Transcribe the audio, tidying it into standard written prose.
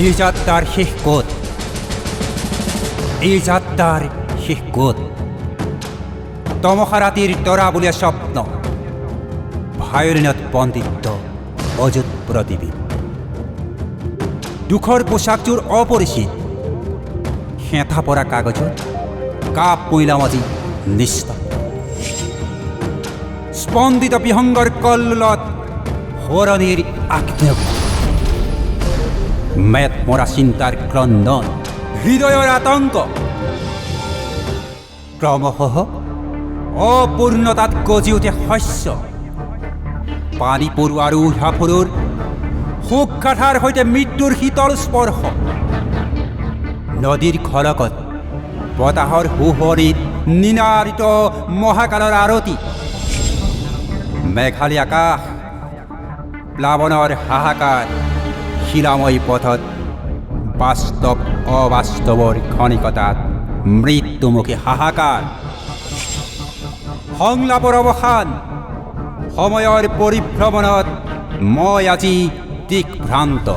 এই যাত্ৰাৰ শেষ ক'ত? এই যাত্ৰাৰ শেষ ক'ত? তমসা ৰাতিৰ তৰা বুলিয়া স্বপ্ন, ভায়লিনত বন্দিত্ব অযুত প্ৰতিবিম্ব। দুখৰ পোচাকযোৰ অপৰিচিত, হেঁথা পৰা কাগজত কাপ মৈলাম আজি নিস্তব্ধ। স্পন্দিত বিহংগৰ কল্লোলত সোঁৱৰণিৰ আগ্নেয়গিৰি, মেট মৰা চিন্তাৰ ক্ৰন্দন, হৃদয়ৰ আতংক। ক্ৰমশঃ অপূৰ্ণতাত গজি উঠে শস্য, পানী পৰু আৰু উশাফুৰুৰ শোক গাঁথাৰ সৈতে মৃত্যুৰ শীতল স্পৰ্শ। নদীৰ খলকত বতাহৰ সুহৰিত নিনাৰিত মহাকালৰ আৰতি। মেঘালী আকাশ, প্লাৱনৰ হাহাকাৰ, শিলাময় পথত বাস্তৱ অবাস্তৱৰ ক্ষণিকতাত মৃত্যুমুখী হাহাকাৰ। সংলাপৰ অৱসান, সময়ৰ পৰিভ্ৰমণত মই আজি দিগ্ভ্ৰান্ত।